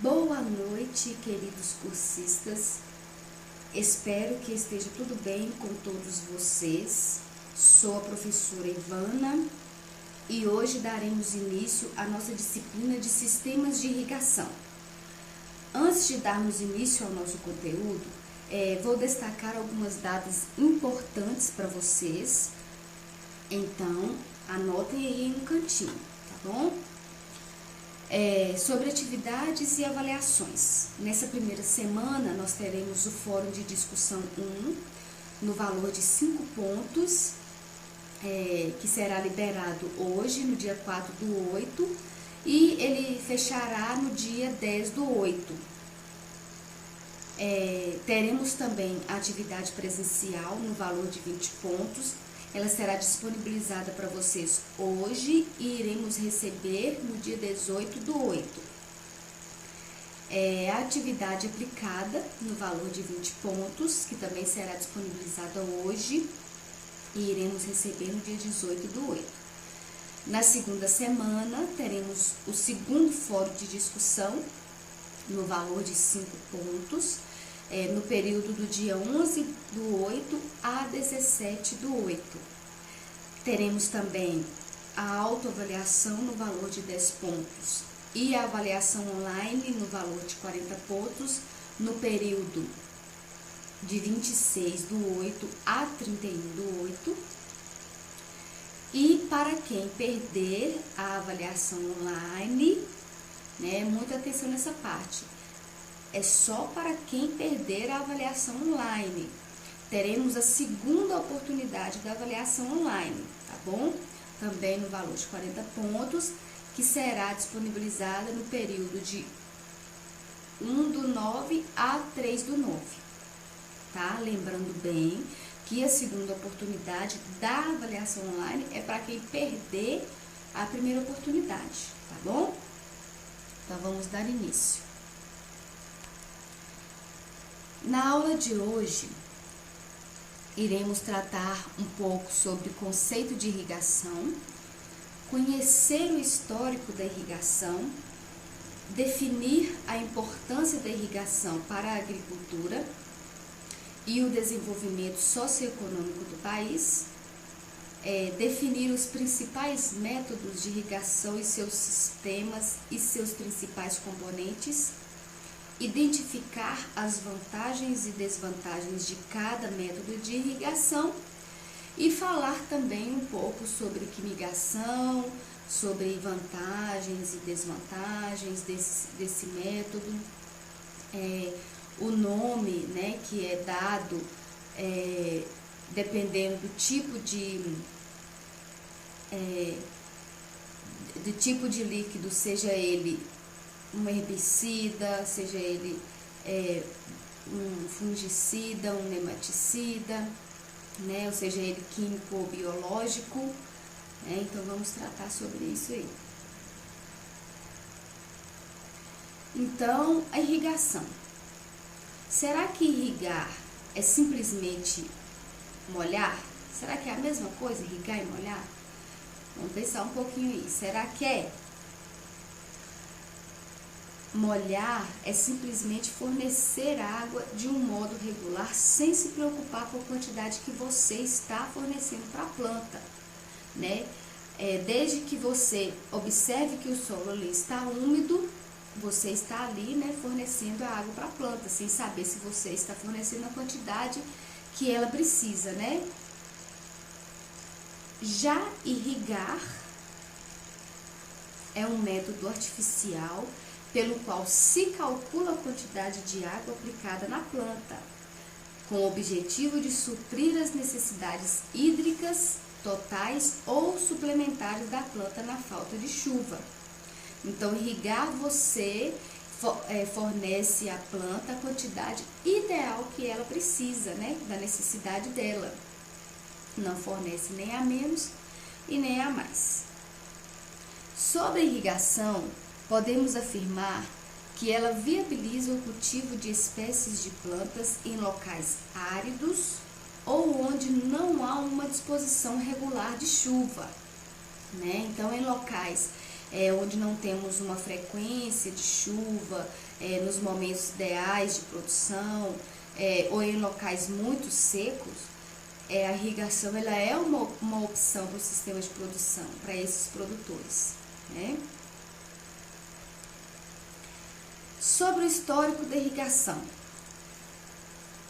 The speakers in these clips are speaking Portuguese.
Boa noite, queridos cursistas. Espero que esteja tudo bem com todos vocês. Sou a professora Ivana e hoje daremos início à nossa disciplina de sistemas de irrigação. Antes de darmos início ao nosso conteúdo, vou destacar algumas datas importantes para vocês. Então, anotem aí no cantinho, tá bom? Sobre atividades e avaliações. Nessa primeira semana, nós teremos o Fórum de Discussão 1, no valor de 5 pontos, que será liberado hoje, no dia 4/8, e ele fechará no dia 10/8. Teremos também a atividade presencial, no valor de 20 pontos, ela será disponibilizada para vocês hoje e iremos receber no dia 18/8. A atividade aplicada no valor de 20 pontos, que também será disponibilizada hoje e iremos receber no dia 18/8. Na segunda semana, teremos o segundo fórum de discussão no valor de 5 pontos, no período do dia 11/8 a 17/8. Teremos também a autoavaliação no valor de 10 pontos e a avaliação online no valor de 40 pontos no período de 26/8 a 31/8. E para quem perder a avaliação online, muita atenção nessa parte. É só para quem perder a avaliação online. Teremos a segunda oportunidade da avaliação online, tá bom? Também no valor de 40 pontos, que será disponibilizada no período de 1/9 a 3/9, tá? Lembrando bem que a segunda oportunidade da avaliação online é para quem perder a primeira oportunidade, tá bom? Então, vamos dar início. Na aula de hoje, iremos tratar um pouco sobre o conceito de irrigação, conhecer o histórico da irrigação, definir a importância da irrigação para a agricultura e o desenvolvimento socioeconômico do país, definir os principais métodos de irrigação e seus sistemas e seus principais componentes, identificar as vantagens e desvantagens de cada método de irrigação e falar também um pouco sobre quimigação, sobre vantagens e desvantagens desse método, o nome, que é dado dependendo do tipo de líquido, seja ele um herbicida, seja ele um fungicida, um nematicida, ou seja ele químico ou biológico, então vamos tratar sobre isso aí. Então, a irrigação. Será que irrigar é simplesmente molhar? Será que é a mesma coisa, irrigar e molhar? Vamos pensar um pouquinho aí. Será que é? Molhar é simplesmente fornecer água de um modo regular, sem se preocupar com a quantidade que você está fornecendo para a planta, Desde que você observe que o solo ali está úmido, você está ali, fornecendo a água para a planta, sem saber se você está fornecendo a quantidade que ela precisa, Já irrigar é um método artificial pelo qual se calcula a quantidade de água aplicada na planta, com o objetivo de suprir as necessidades hídricas totais ou suplementares da planta na falta de chuva. Então, irrigar você fornece à planta a quantidade ideal que ela precisa, da necessidade dela. Não fornece nem a menos e nem a mais. Sobre a irrigação, podemos afirmar que ela viabiliza o cultivo de espécies de plantas em locais áridos ou onde não há uma disposição regular de chuva, Então, em locais onde não temos uma frequência de chuva nos momentos ideais de produção, ou em locais muito secos, a irrigação ela é uma opção para o sistema de produção, para esses produtores, né? Sobre o histórico da irrigação.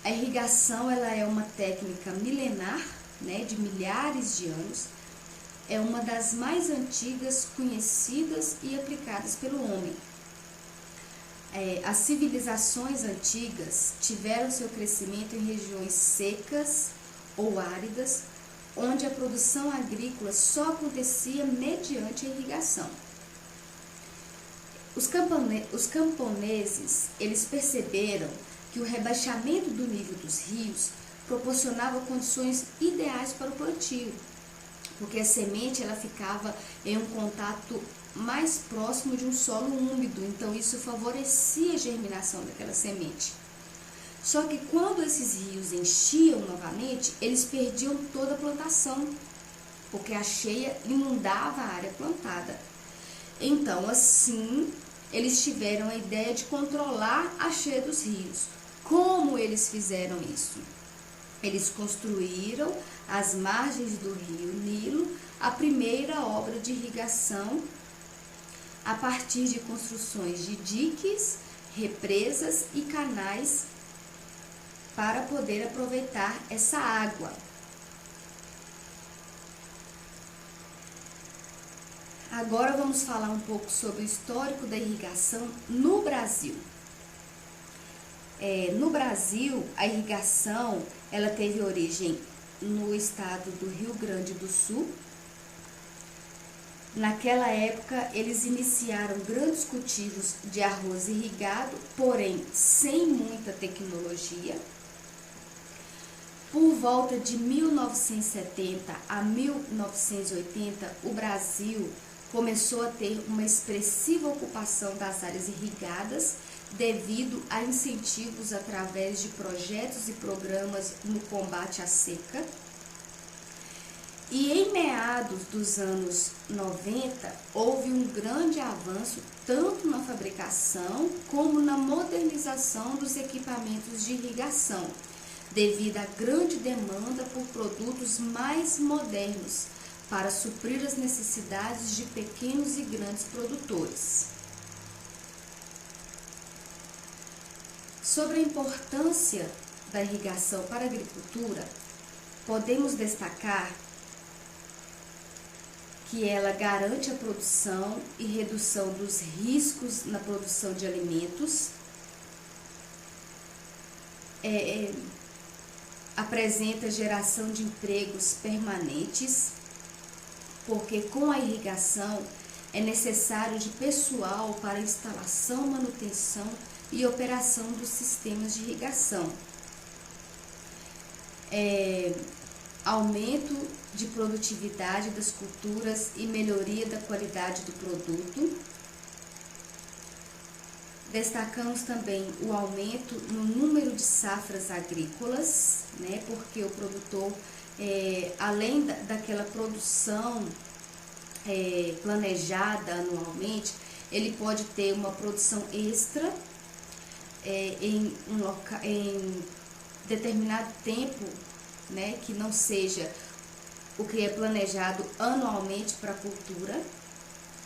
A irrigação ela é uma técnica milenar, né, de milhares de anos. É uma das mais antigas conhecidas e aplicadas pelo homem. As civilizações antigas tiveram seu crescimento em regiões secas ou áridas, onde a produção agrícola só acontecia mediante a irrigação. Os camponeses, eles perceberam que o rebaixamento do nível dos rios proporcionava condições ideais para o plantio, porque a semente ela ficava em um contato mais próximo de um solo úmido, então isso favorecia a germinação daquela semente. Só que quando esses rios enchiam novamente, eles perdiam toda a plantação, porque a cheia inundava a área plantada. Então, assim, eles tiveram a ideia de controlar a cheia dos rios. Como eles fizeram isso? Eles construíram às margens do rio Nilo a primeira obra de irrigação a partir de construções de diques, represas e canais para poder aproveitar essa água. Agora vamos falar um pouco sobre o histórico da irrigação no Brasil. No Brasil, a irrigação ela teve origem no estado do Rio Grande do Sul. Naquela época, eles iniciaram grandes cultivos de arroz irrigado, porém sem muita tecnologia. Por volta de 1970 a 1980, o Brasil começou a ter uma expressiva ocupação das áreas irrigadas devido a incentivos através de projetos e programas no combate à seca. E em meados dos anos 90, houve um grande avanço tanto na fabricação como na modernização dos equipamentos de irrigação, devido à grande demanda por produtos mais modernos para suprir as necessidades de pequenos e grandes produtores. Sobre a importância da irrigação para a agricultura, podemos destacar que ela garante a produção e redução dos riscos na produção de alimentos, apresenta geração de empregos permanentes, porque com a irrigação é necessário de pessoal para instalação, manutenção e operação dos sistemas de irrigação. Aumento de produtividade das culturas e melhoria da qualidade do produto. Destacamos também o aumento no número de safras agrícolas, né, porque o produtor, além daquela produção planejada anualmente, ele pode ter uma produção extra em determinado tempo, né, que não seja o que é planejado anualmente para a cultura,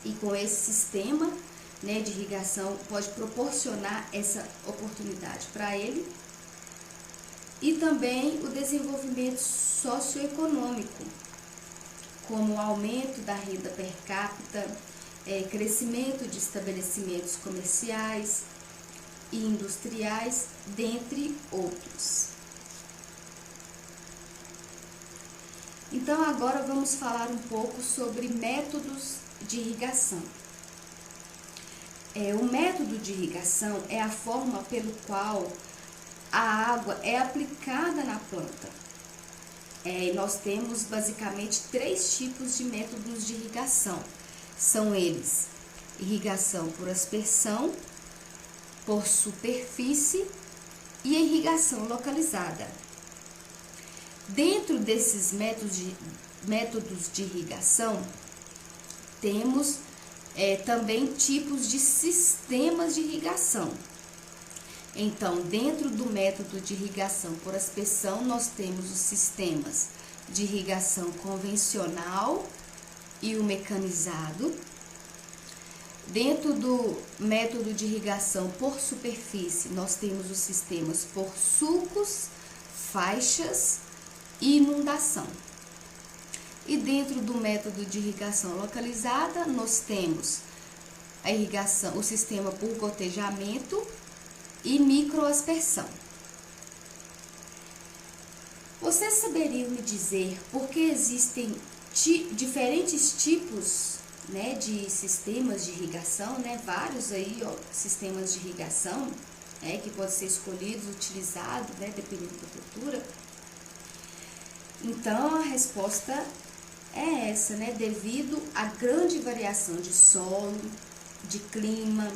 e com esse sistema, né, de irrigação pode proporcionar essa oportunidade para ele. E também o desenvolvimento socioeconômico, como o aumento da renda per capita, crescimento de estabelecimentos comerciais e industriais, dentre outros. Então agora vamos falar um pouco sobre métodos de irrigação. O método de irrigação é a forma pelo qual a água é aplicada na planta. Nós temos basicamente 3 tipos de métodos de irrigação. São eles: irrigação por aspersão, por superfície e irrigação localizada. Dentro desses métodos de irrigação, temos também tipos de sistemas de irrigação. Então, dentro do método de irrigação por aspersão, nós temos os sistemas de irrigação convencional e o mecanizado. Dentro do método de irrigação por superfície, nós temos os sistemas por sulcos, faixas e inundação. E dentro do método de irrigação localizada, nós temos a irrigação, o sistema por gotejamento e microaspersão. Vocês saberiam me dizer por que existem diferentes tipos, né, de sistemas de irrigação, né, vários aí, ó, sistemas de irrigação, né, que podem ser escolhidos, utilizados, né, dependendo da cultura? Então, a resposta é essa, né, devido à grande variação de solo, de clima,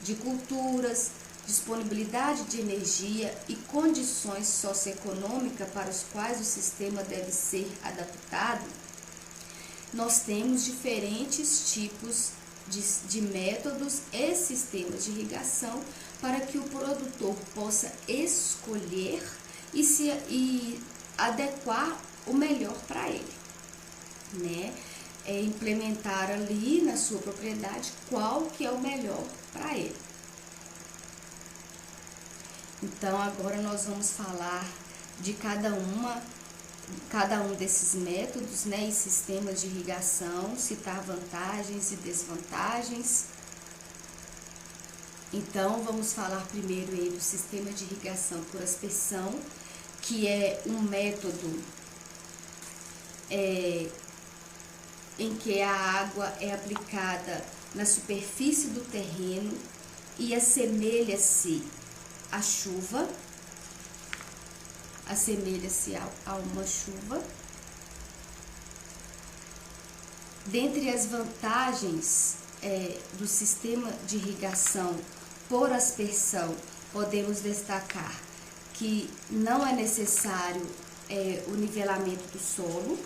de culturas, disponibilidade de energia e condições socioeconômicas para os quais o sistema deve ser adaptado, nós temos diferentes tipos de métodos e sistemas de irrigação para que o produtor possa escolher e adequar o melhor para ele, né? Implementar ali na sua propriedade qual que é o melhor para ele. Então, agora nós vamos falar de cada um desses métodos, né, e sistemas de irrigação, citar vantagens e desvantagens. Então, vamos falar primeiro aí do sistema de irrigação por aspersão, que é um método em que a água é aplicada na superfície do terreno e assemelha-se à chuva, a uma chuva. Dentre as vantagens do sistema de irrigação por aspersão, podemos destacar que não é necessário o nivelamento do solo,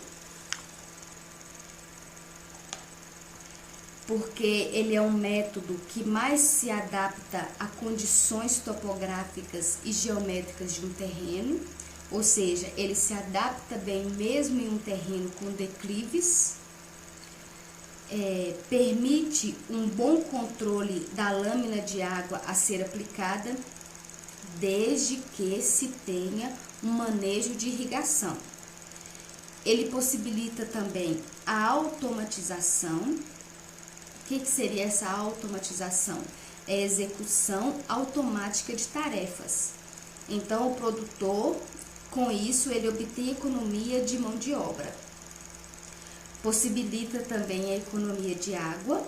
porque ele é um método que mais se adapta a condições topográficas e geométricas de um terreno, ou seja, ele se adapta bem mesmo em um terreno com declives, permite um bom controle da lâmina de água a ser aplicada, desde que se tenha um manejo de irrigação. Ele possibilita também a automatização. O que seria essa automatização? É a execução automática de tarefas. Então, o produtor, com isso, ele obtém economia de mão de obra. Possibilita também a economia de água,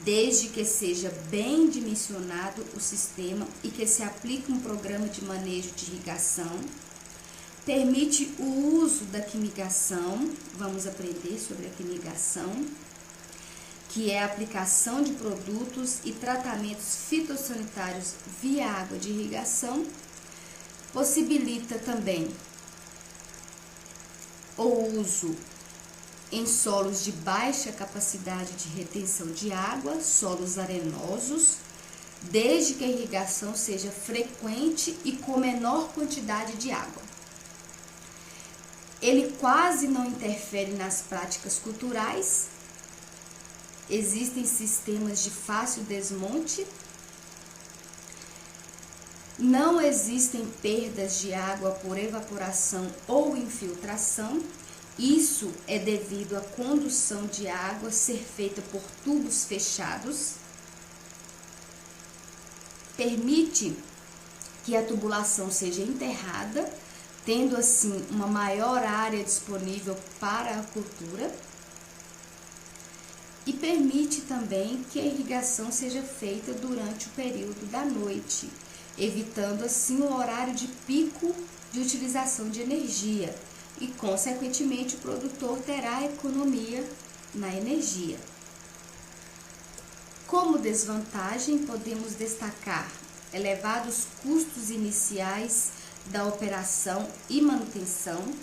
desde que seja bem dimensionado o sistema e que se aplique um programa de manejo de irrigação. Permite o uso da quimigação, vamos aprender sobre a quimigação, que é a aplicação de produtos e tratamentos fitossanitários via água de irrigação. Possibilita também o uso em solos de baixa capacidade de retenção de água, solos arenosos, desde que a irrigação seja frequente e com menor quantidade de água. Ele quase não interfere nas práticas culturais. Existem sistemas de fácil desmonte. Não existem perdas de água por evaporação ou infiltração. Isso é devido à condução de água ser feita por tubos fechados. Permite que a tubulação seja enterrada, tendo assim uma maior área disponível para a cultura. E permite também que a irrigação seja feita durante o período da noite, evitando assim o horário de pico de utilização de energia e, consequentemente, o produtor terá economia na energia. Como desvantagem, podemos destacar elevados custos iniciais da operação e manutenção,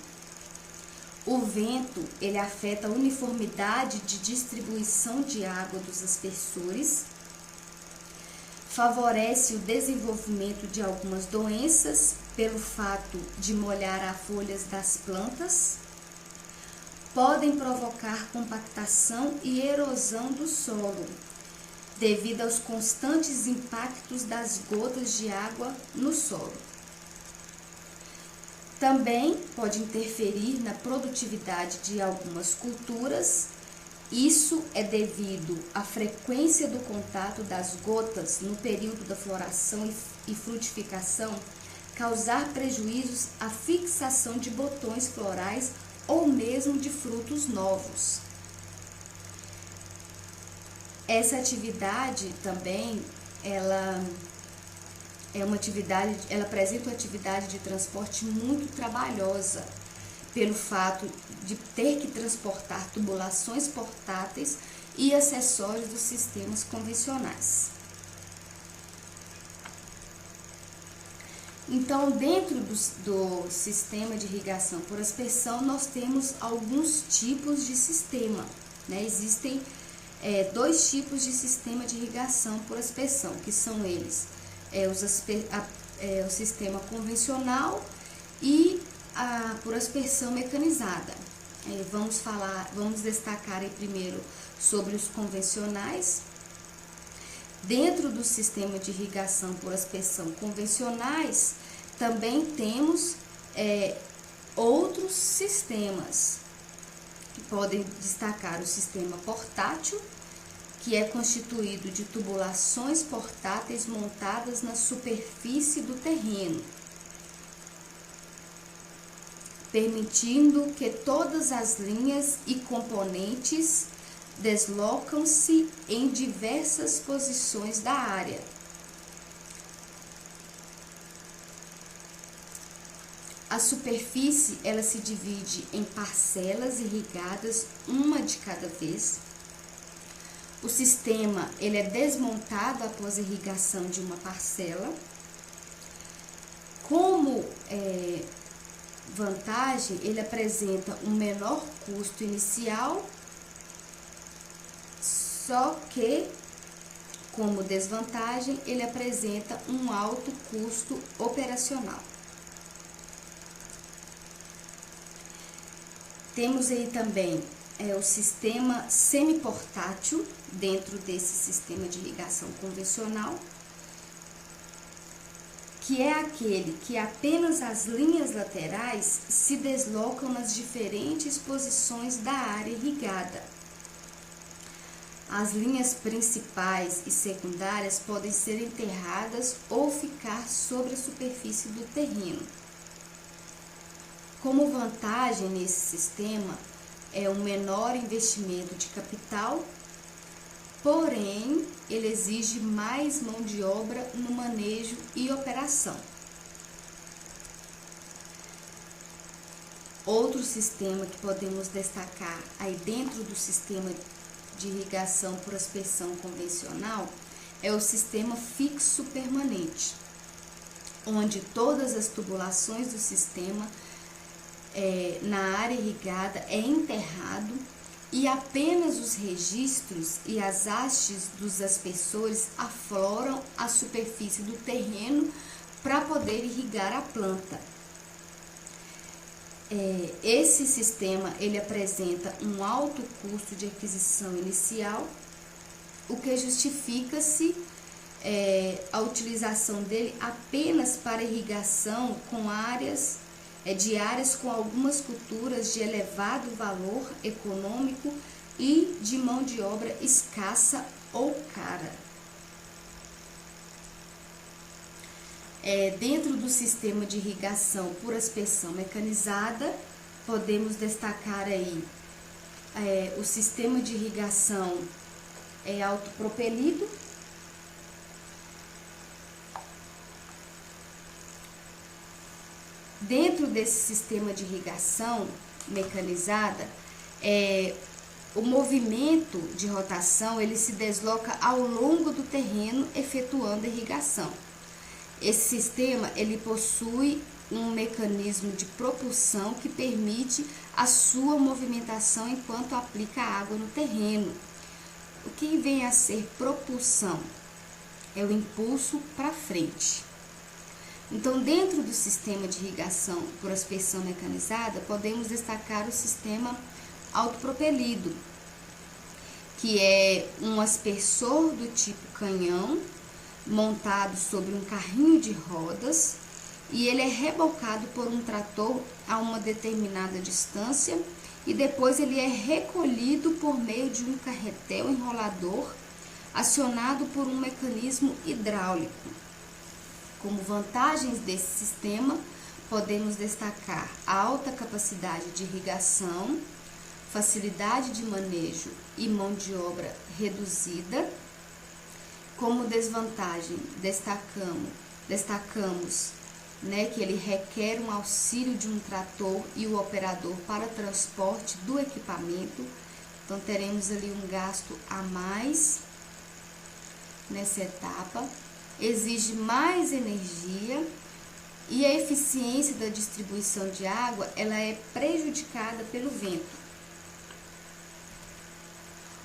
O vento, ele afeta a uniformidade de distribuição de água dos aspersores, favorece o desenvolvimento de algumas doenças pelo fato de molhar as folhas das plantas, podem provocar compactação e erosão do solo, devido aos constantes impactos das gotas de água no solo. Também pode interferir na produtividade de algumas culturas. Isso é devido à frequência do contato das gotas no período da floração e frutificação, causar prejuízos à fixação de botões florais ou mesmo de frutos novos. Essa atividade também, ela apresenta uma atividade de transporte muito trabalhosa, pelo fato de ter que transportar tubulações portáteis e acessórios dos sistemas convencionais. Então, dentro do sistema de irrigação por aspersão, nós temos alguns tipos de sistema, né? Existem dois tipos de sistema de irrigação por aspersão, que são eles, o sistema convencional e a por aspersão mecanizada. Vamos destacar aí primeiro sobre os convencionais. Dentro do sistema de irrigação por aspersão convencionais, também temos outros sistemas, que podem destacar o sistema portátil, que é constituído de tubulações portáteis montadas na superfície do terreno, permitindo que todas as linhas e componentes deslocam-se em diversas posições da área. A superfície, ela se divide em parcelas irrigadas, uma de cada vez. O sistema, ele é desmontado após a irrigação de uma parcela. Como vantagem, ele apresenta um menor custo inicial, só que, como desvantagem, ele apresenta um alto custo operacional. Temos aí também o sistema semiportátil dentro desse sistema de irrigação convencional, que é aquele que apenas as linhas laterais se deslocam nas diferentes posições da área irrigada. As linhas principais e secundárias podem ser enterradas ou ficar sobre a superfície do terreno. Como vantagem nesse sistema é um menor investimento de capital, porém ele exige mais mão de obra no manejo e operação. Outro sistema que podemos destacar aí dentro do sistema de irrigação por aspersão convencional é o sistema fixo permanente, onde todas as tubulações do sistema na área irrigada é enterrado e apenas os registros e as hastes dos aspersores afloram a superfície do terreno para poder irrigar a planta. Esse sistema, ele apresenta um alto custo de aquisição inicial, o que justifica-se a utilização dele apenas para irrigação com áreas com algumas culturas de elevado valor econômico e de mão de obra escassa ou cara. Dentro do sistema de irrigação por aspersão mecanizada, podemos destacar aí o sistema de irrigação autopropelido, Dentro desse sistema de irrigação mecanizada, o movimento de rotação ele se desloca ao longo do terreno efetuando a irrigação. Esse sistema ele possui um mecanismo de propulsão que permite a sua movimentação enquanto aplica água no terreno. O que vem a ser propulsão? É o impulso para frente. Então, dentro do sistema de irrigação por aspersão mecanizada, podemos destacar o sistema autopropelido, que é um aspersor do tipo canhão, montado sobre um carrinho de rodas, e ele é rebocado por um trator a uma determinada distância, e depois ele é recolhido por meio de um carretel enrolador, acionado por um mecanismo hidráulico. Como vantagens desse sistema, podemos destacar a alta capacidade de irrigação, facilidade de manejo e mão de obra reduzida. Como desvantagem, destacamos que ele requer um auxílio de um trator e o operador para transporte do equipamento. Então, teremos ali um gasto a mais nessa etapa. Exige mais energia e a eficiência da distribuição de água ela é prejudicada pelo vento.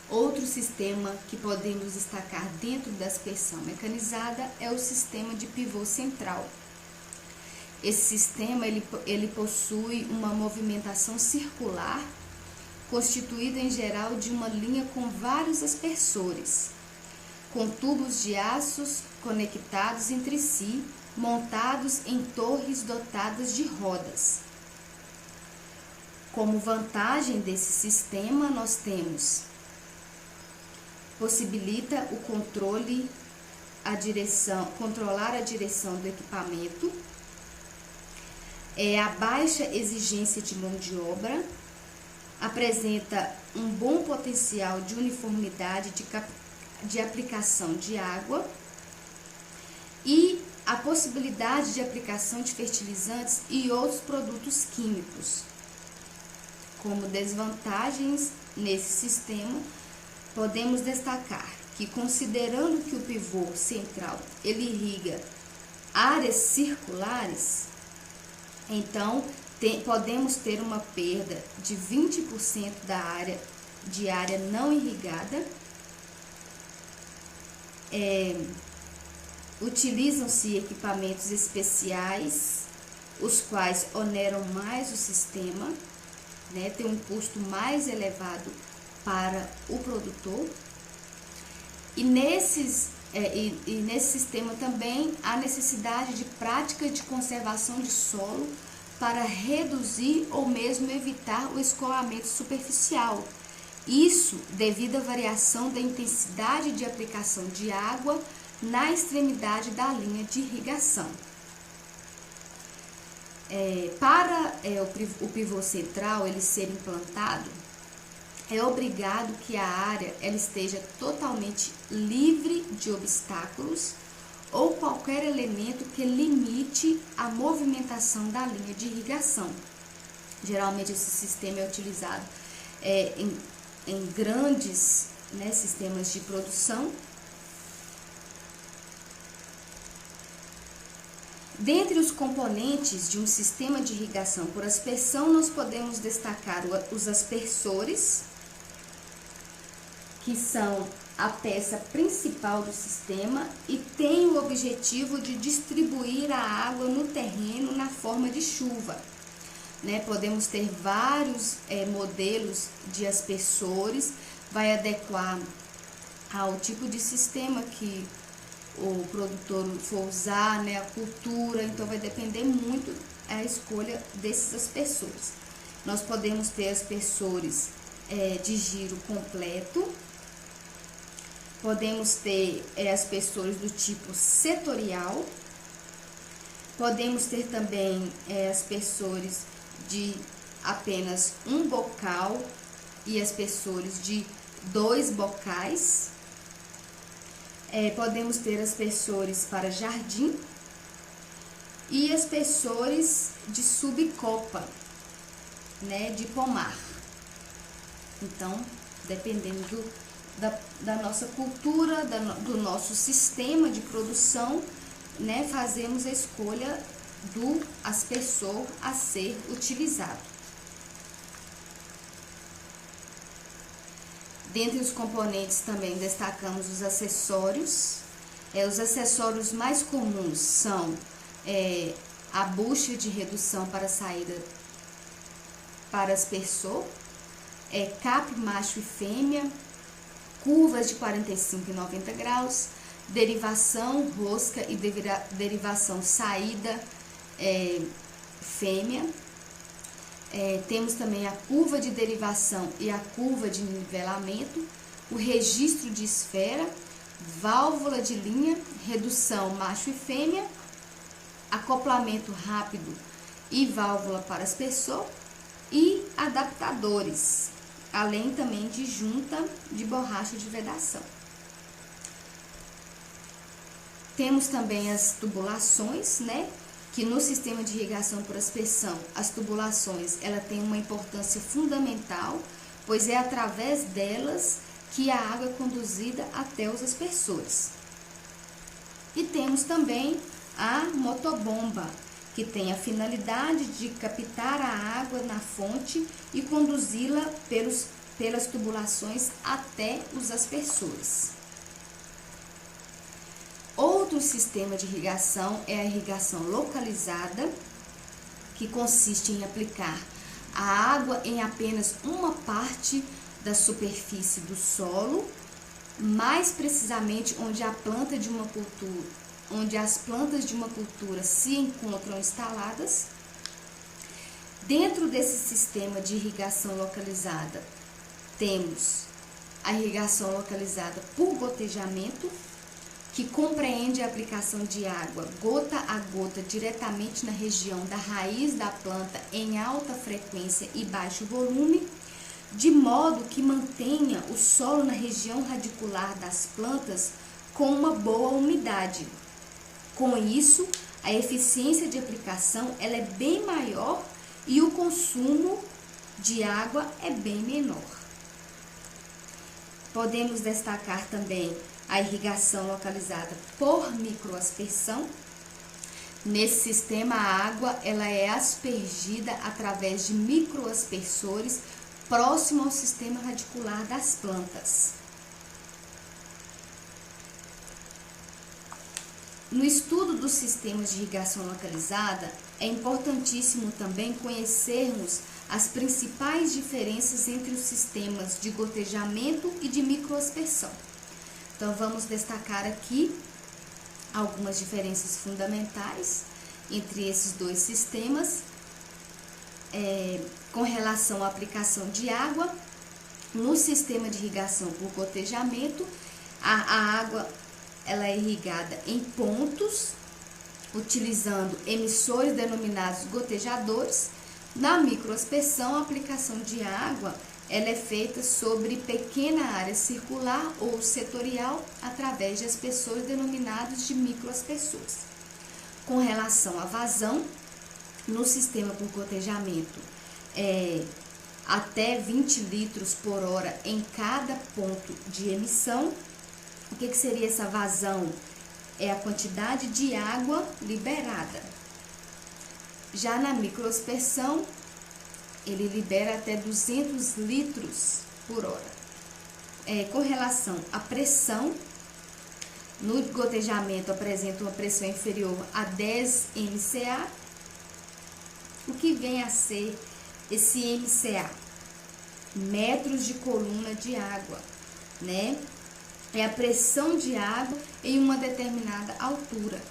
Outro sistema que podemos destacar dentro da aspersão mecanizada é o sistema de pivô central. Esse sistema ele possui uma movimentação circular, constituída em geral de uma linha com vários aspersores, com tubos de aços conectados entre si, montados em torres dotadas de rodas. Como vantagem desse sistema, nós temos possibilita o controlar a direção do equipamento, a baixa exigência de mão de obra, apresenta um bom potencial de uniformidade de aplicação de água e a possibilidade de aplicação de fertilizantes e outros produtos químicos. Como desvantagens nesse sistema, podemos destacar que, considerando que o pivô central ele irriga áreas circulares, então podemos ter uma perda de 20% da área não irrigada. Utilizam-se equipamentos especiais, os quais oneram mais o sistema, tem um custo mais elevado para o produtor. E nesse sistema também há necessidade de prática de conservação de solo para reduzir ou mesmo evitar o escoamento superficial. Isso devido à variação da intensidade de aplicação de água na extremidade da linha de irrigação. Para o pivô central ele ser implantado, é obrigado que a área ela esteja totalmente livre de obstáculos ou qualquer elemento que limite a movimentação da linha de irrigação. Geralmente esse sistema é utilizado em grandes sistemas de produção. Dentre os componentes de um sistema de irrigação por aspersão, nós podemos destacar os aspersores, que são a peça principal do sistema e tem o objetivo de distribuir a água no terreno na forma de chuva. Podemos ter vários modelos de aspersores, vai adequar ao tipo de sistema que o produtor for usar, a cultura, então vai depender muito a escolha desses aspersores. Nós podemos ter aspersores de giro completo, podemos ter aspersores do tipo setorial, podemos ter também aspersores de apenas um bocal e aspersores de 2 bocais. Podemos ter aspersores para jardim e aspersores de subcopa, de pomar. Então, dependendo da nossa cultura, do nosso sistema de produção, fazemos a escolha do aspersor a ser utilizado. Dentre os componentes também destacamos os acessórios. Os acessórios mais comuns são a bucha de redução para saída para aspersor, cap macho e fêmea, curvas de 45 e 90 graus, derivação rosca e derivação saída fêmea. Temos também a curva de derivação e a curva de nivelamento, o registro de esfera, válvula de linha, redução macho e fêmea, acoplamento rápido e válvula para aspersor e adaptadores, além também de junta de borracha de vedação. Temos também as tubulações, que no sistema de irrigação por aspersão, as tubulações, ela tem uma importância fundamental, pois é através delas que a água é conduzida até os aspersores. E temos também a motobomba, que tem a finalidade de captar a água na fonte e conduzi-la pelas tubulações até os aspersores. Outro sistema de irrigação é a irrigação localizada, que consiste em aplicar a água em apenas uma parte da superfície do solo, mais precisamente onde as plantas de uma cultura se encontram instaladas. Dentro desse sistema de irrigação localizada, temos a irrigação localizada por gotejamento, que compreende a aplicação de água gota a gota diretamente na região da raiz da planta em alta frequência e baixo volume, de modo que mantenha o solo na região radicular das plantas com uma boa umidade. Com isso, a eficiência de aplicação ela é bem maior e o consumo de água é bem menor. Podemos destacar também a irrigação localizada por microaspersão. Nesse sistema, a água ela é aspergida através de microaspersores próximo ao sistema radicular das plantas. No estudo dos sistemas de irrigação localizada, é importantíssimo também conhecermos as principais diferenças entre os sistemas de gotejamento e de microaspersão. Então, vamos destacar aqui algumas diferenças fundamentais entre esses dois sistemas. Com relação à aplicação de água, no sistema de irrigação por gotejamento, a água ela é irrigada em pontos, utilizando emissores denominados gotejadores. Na microaspersão, a aplicação de água ela é feita sobre pequena área circular ou setorial através de aspersores denominados de microaspersores. Com relação à vazão, no sistema por gotejamento, até 20 litros por hora em cada ponto de emissão. O que seria essa vazão? É a quantidade de água liberada. Já na microaspersão, ele libera até 200 litros por hora. Com relação à pressão, no gotejamento apresenta uma pressão inferior a 10 MCA. O que vem a ser esse MCA? Metros de coluna de água, É a pressão de água em uma determinada altura.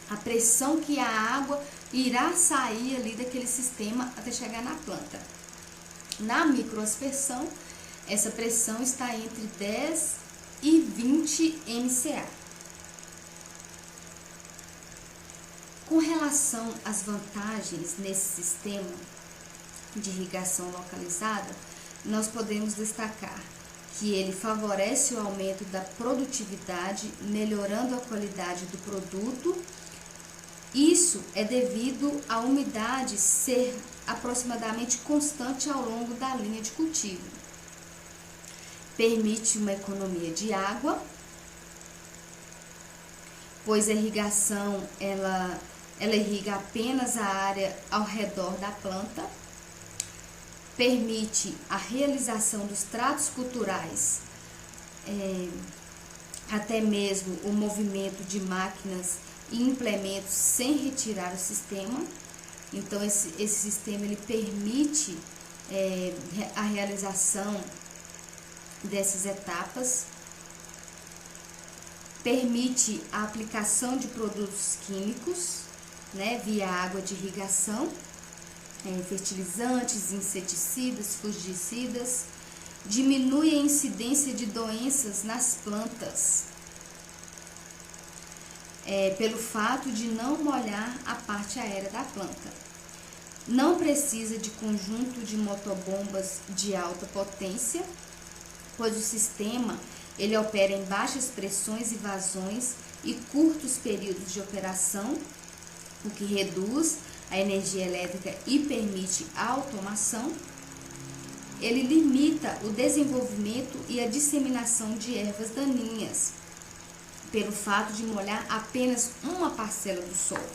A pressão que a água irá sair ali daquele sistema até chegar na planta. Na microaspersão, essa pressão está entre 10 e 20 MCA. Com relação às vantagens nesse sistema de irrigação localizada, nós podemos destacar que ele favorece o aumento da produtividade, melhorando a qualidade do produto. Isso é devido à umidade ser aproximadamente constante ao longo da linha de cultivo. Permite uma economia de água, pois a irrigação ela ela irriga apenas a área ao redor da planta, permite a realização dos tratos culturais, até mesmo o movimento de máquinas e implementos sem retirar o sistema. Então, esse sistema ele permite a realização dessas etapas, permite a aplicação de produtos químicos, né, via água de irrigação, fertilizantes, inseticidas, fungicidas, diminui a incidência de doenças nas plantas, pelo fato de não molhar a parte aérea da planta. Não precisa de conjunto de motobombas de alta potência, pois o sistema ele opera em baixas pressões e vazões e curtos períodos de operação, o que reduz a energia elétrica e permite a automação. Ele limita o desenvolvimento e a disseminação de ervas daninhas, pelo fato de molhar apenas uma parcela do solo.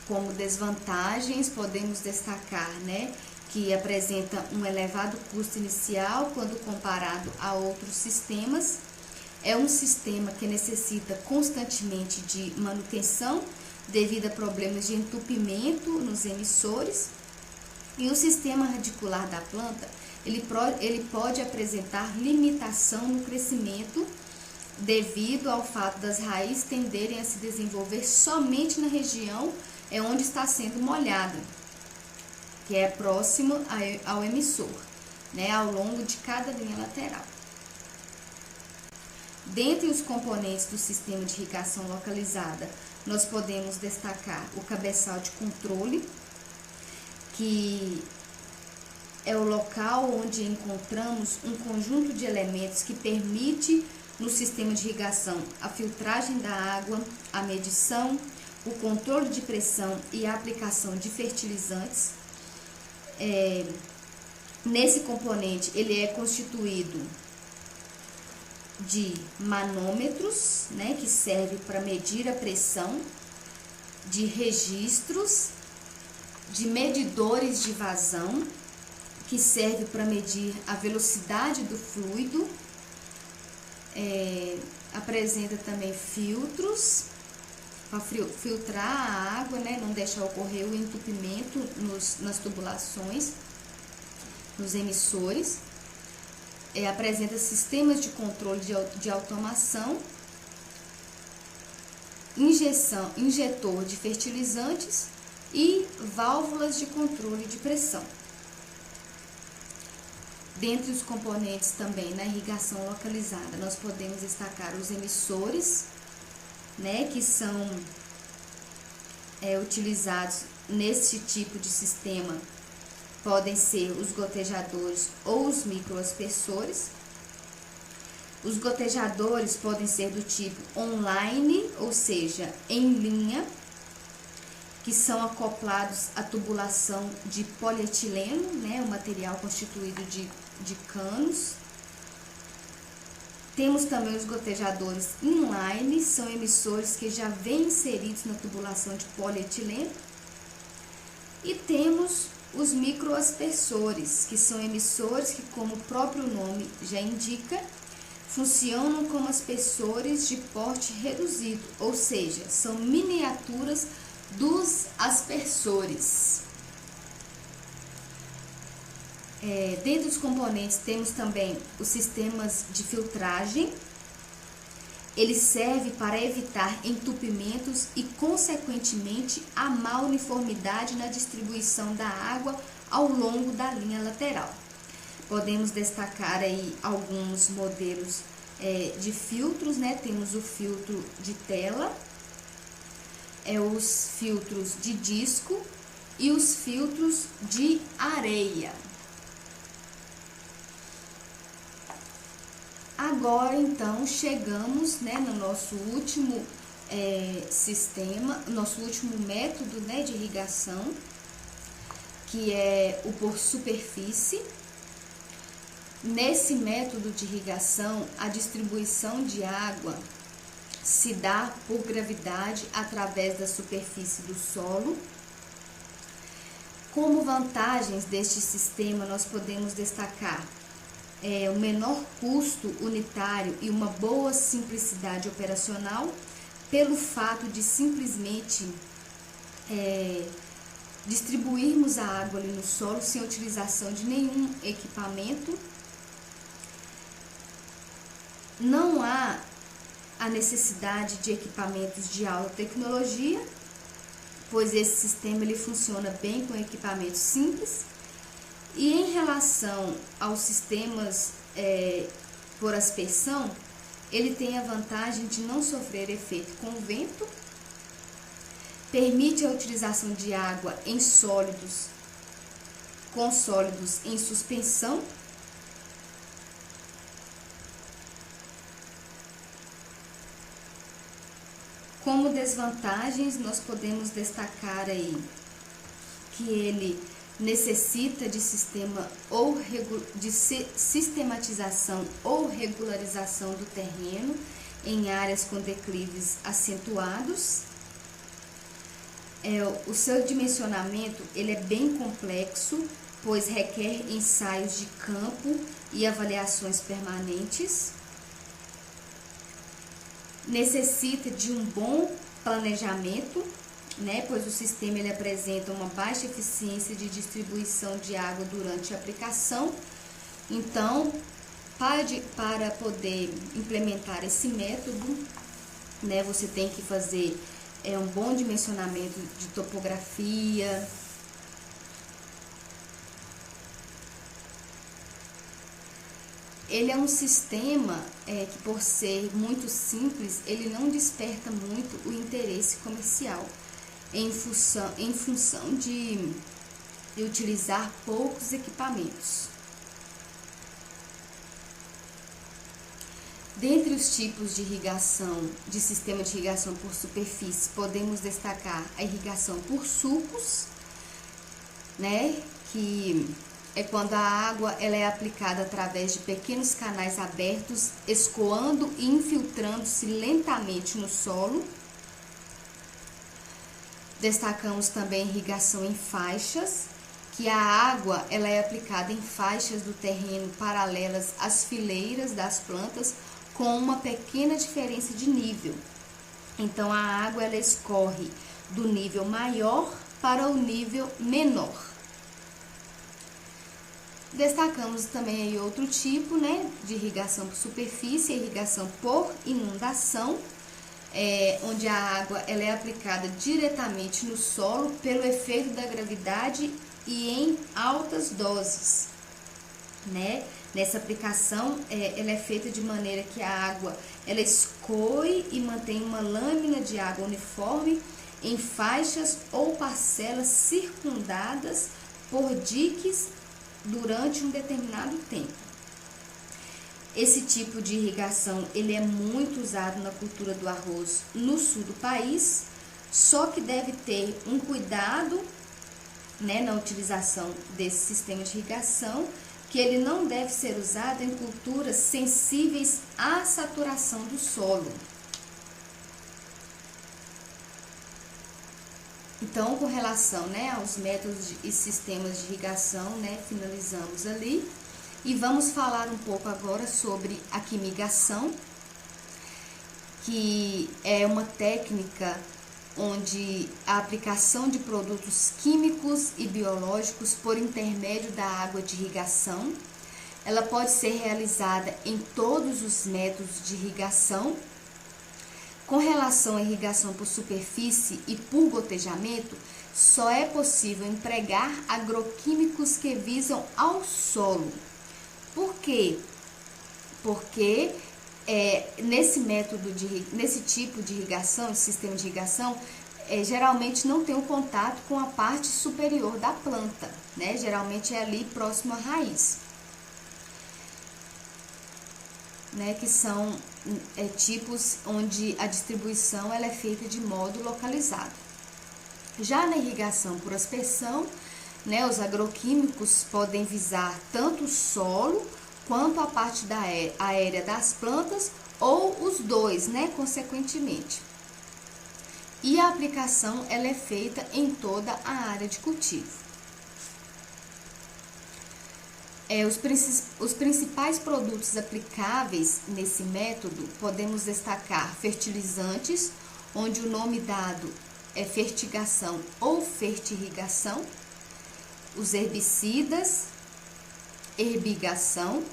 Como desvantagens, podemos destacar, né, que apresenta um elevado custo inicial quando comparado a outros sistemas. É um sistema que necessita constantemente de manutenção devido a problemas de entupimento nos emissores. E o sistema radicular da planta, ele pode apresentar limitação no crescimento devido ao fato das raízes tenderem a se desenvolver somente na região onde está sendo molhada, que é próximo ao emissor, né, ao longo de cada linha lateral. Dentre os componentes do sistema de irrigação localizada, nós podemos destacar o cabeçal de controle, que é o local onde encontramos um conjunto de elementos que permite no sistema de irrigação a filtragem da água, a medição, o controle de pressão e a aplicação de fertilizantes. Nesse componente, ele é constituído de manômetros, né, que serve para medir a pressão, de registros, de medidores de vazão, que serve para medir a velocidade do fluido, apresenta também filtros, para filtrar a água, né, não deixar ocorrer o entupimento nas tubulações, nos emissores. Apresenta sistemas de controle de automação, injetor de fertilizantes e válvulas de controle de pressão. Dentre os componentes também na irrigação localizada, nós podemos destacar os emissores, né, que são utilizados nesse tipo de sistema. Podem ser os gotejadores ou os microaspersores. Os gotejadores podem ser do tipo online, ou seja, em linha, que são acoplados à tubulação de polietileno, né, um material constituído de canos. Temos também os gotejadores inline, são emissores que já vêm inseridos na tubulação de polietileno. E temos os microaspersores, que são emissores que, como o próprio nome já indica, funcionam como aspersores de porte reduzido, ou seja, são miniaturas dos aspersores. Dentro dos componentes temos também os sistemas de filtragem. Ele serve para evitar entupimentos e, consequentemente, a má uniformidade na distribuição da água ao longo da linha lateral. Podemos destacar aí alguns modelos de filtros, né? Temos o filtro de tela, os filtros de disco e os filtros de areia. Agora, então, chegamos, né, no nosso último sistema, nosso último método, né, de irrigação, que é o por superfície. Nesse método de irrigação, a distribuição de água se dá por gravidade através da superfície do solo. Como vantagens deste sistema, nós podemos destacar o menor custo unitário e uma boa simplicidade operacional, pelo fato de simplesmente distribuirmos a água ali no solo sem utilização de nenhum equipamento. Não há a necessidade de equipamentos de alta tecnologia, pois esse sistema ele funciona bem com equipamentos simples. E em relação aos sistemas por aspersão, ele tem a vantagem de não sofrer efeito com o vento, permite a utilização de água em sólidos, com sólidos em suspensão. Como desvantagens, nós podemos destacar aí que ele necessita de sistematização ou regularização do terreno em áreas com declives acentuados. O seu dimensionamento ele é bem complexo, pois requer ensaios de campo e avaliações permanentes. Necessita de um bom planejamento, pois o sistema ele apresenta uma baixa eficiência de distribuição de água durante a aplicação. Então, para poder implementar esse método, você tem que fazer um bom dimensionamento de topografia. Ele é um sistema que, por ser muito simples, ele não desperta muito o interesse comercial, em função de utilizar poucos equipamentos. Dentre os tipos de irrigação, de sistema de irrigação por superfície, podemos destacar a irrigação por sulcos, que é quando a água ela é aplicada através de pequenos canais abertos, escoando e infiltrando-se lentamente no solo. Destacamos também a irrigação em faixas, que a água ela é aplicada em faixas do terreno paralelas às fileiras das plantas, com uma pequena diferença de nível. Então, a água ela escorre do nível maior para o nível menor. Destacamos também aí outro tipo, de irrigação por superfície, a irrigação por inundação, onde a água ela é aplicada diretamente no solo pelo efeito da gravidade e em altas doses, Nessa aplicação, ela é feita de maneira que a água ela escoe e mantém uma lâmina de água uniforme em faixas ou parcelas circundadas por diques durante um determinado tempo. Esse tipo de irrigação ele é muito usado na cultura do arroz no sul do país, só que deve ter um cuidado, na utilização desse sistema de irrigação, que ele não deve ser usado em culturas sensíveis à saturação do solo. Então, com relação aos métodos e sistemas de irrigação, finalizamos ali. E vamos falar um pouco agora sobre a quimigação, que é uma técnica onde a aplicação de produtos químicos e biológicos por intermédio da água de irrigação. Ela pode ser realizada em todos os métodos de irrigação. Com relação à irrigação por superfície e por gotejamento, só é possível empregar agroquímicos que visam ao solo. Por quê? Porque nesse tipo de irrigação, esse sistema de irrigação, geralmente não tem o contato com a parte superior da planta, geralmente é ali próximo à raiz, que são tipos onde a distribuição ela é feita de modo localizado. Já na irrigação por aspersão, os agroquímicos podem visar tanto o solo quanto a parte aérea das plantas ou os dois, né, consequentemente. E a aplicação ela é feita em toda a área de cultivo. Os principais produtos aplicáveis nesse método podemos destacar fertilizantes, onde o nome dado é fertigação ou fertirrigação, os herbicidas, herbigação,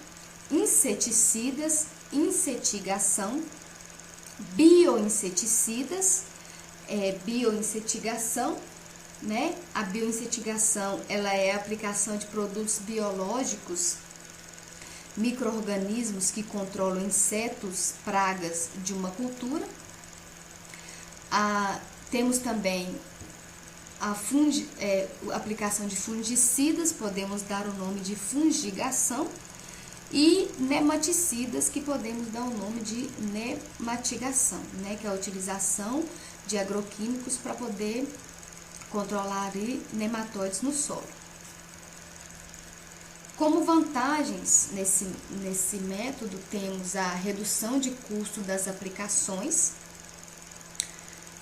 inseticidas, insetigação, bioinseticidas, bioinsetigação, né? A bioinsetigação, ela é a aplicação de produtos biológicos, micro-organismos que controlam insetos, pragas de uma cultura. Temos também a aplicação de fungicidas, podemos dar o nome de fungigação, e nematicidas, que podemos dar o nome de nematigação, né? Que é a utilização de agroquímicos para poder controlar nematóides no solo. Como vantagens nesse método, temos a redução de custo das aplicações,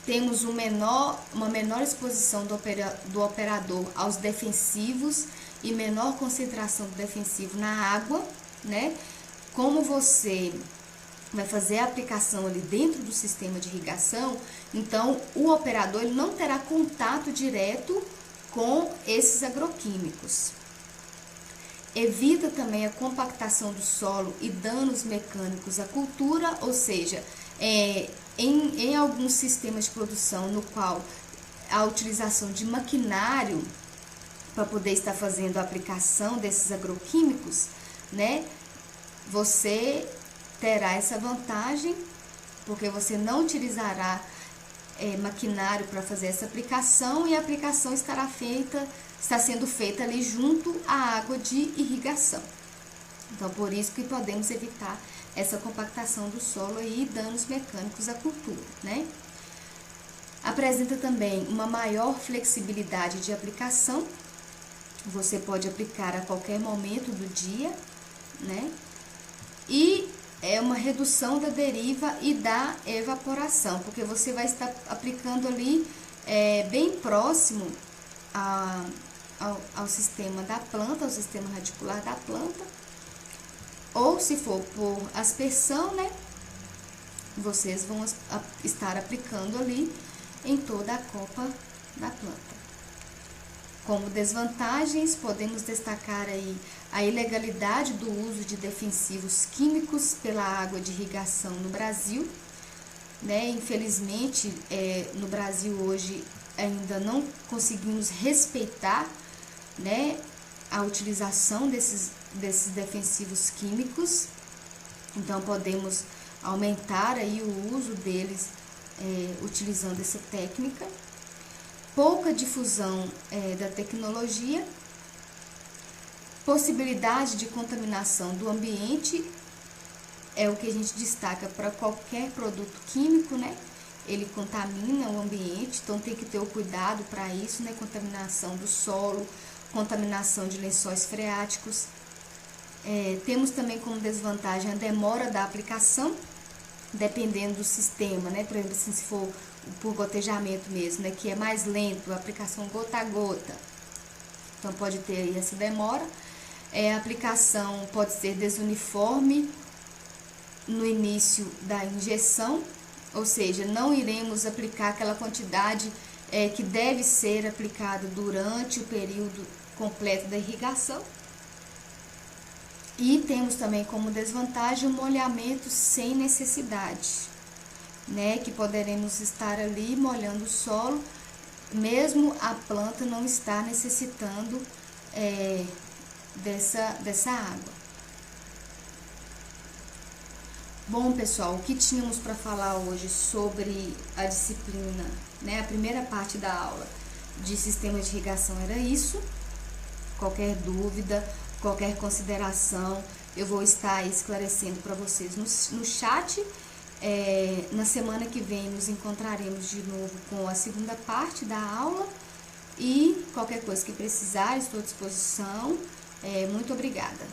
temos uma menor exposição do operador aos defensivos e menor concentração do defensivo na água, né? Como você vai fazer a aplicação ali dentro do sistema de irrigação, então o operador ele não terá contato direto com esses agroquímicos. Evita também a compactação do solo e danos mecânicos à cultura, ou seja, em alguns sistemas de produção no qual a utilização de maquinário para poder estar fazendo a aplicação desses agroquímicos, né, você terá essa vantagem, porque você não utilizará maquinário para fazer essa aplicação, e a aplicação está sendo feita ali junto à água de irrigação. Então, por isso que podemos evitar essa compactação do solo e danos mecânicos à cultura, né? Apresenta também uma maior flexibilidade de aplicação. Você pode aplicar a qualquer momento do dia, né? E é uma redução da deriva e da evaporação, porque você vai estar aplicando ali bem próximo ao sistema da planta, ao sistema radicular da planta, ou se for por aspersão, né, vocês vão estar aplicando ali em toda a copa da planta. Como desvantagens, podemos destacar aí a ilegalidade do uso de defensivos químicos pela água de irrigação no Brasil, né? Infelizmente, no Brasil hoje ainda não conseguimos respeitar, né, a utilização desses defensivos químicos. Então, podemos aumentar aí o uso deles utilizando essa técnica. Pouca difusão da tecnologia, possibilidade de contaminação do ambiente, é o que a gente destaca para qualquer produto químico, né? Ele contamina o ambiente, então tem que ter o cuidado para isso, né? Contaminação do solo, contaminação de lençóis freáticos. Temos também como desvantagem a demora da aplicação, dependendo do sistema, né? Por exemplo, assim, se for por gotejamento mesmo, né? Que é mais lento, a aplicação gota a gota. Então, pode ter aí essa demora. A aplicação pode ser desuniforme no início da injeção, ou seja, não iremos aplicar aquela quantidade que deve ser aplicada durante o período completo da irrigação. E temos também como desvantagem o molhamento sem necessidade, né? Que poderemos estar ali molhando o solo, mesmo a planta não estar necessitando dessa água. Bom, pessoal, o que tínhamos para falar hoje sobre a disciplina, né? A primeira parte da aula de sistema de irrigação era isso. Qualquer dúvida, qualquer consideração, eu vou estar esclarecendo para vocês no chat. Na semana que vem nos encontraremos de novo com a segunda parte da aula, e qualquer coisa que precisar, estou à disposição. Muito obrigada.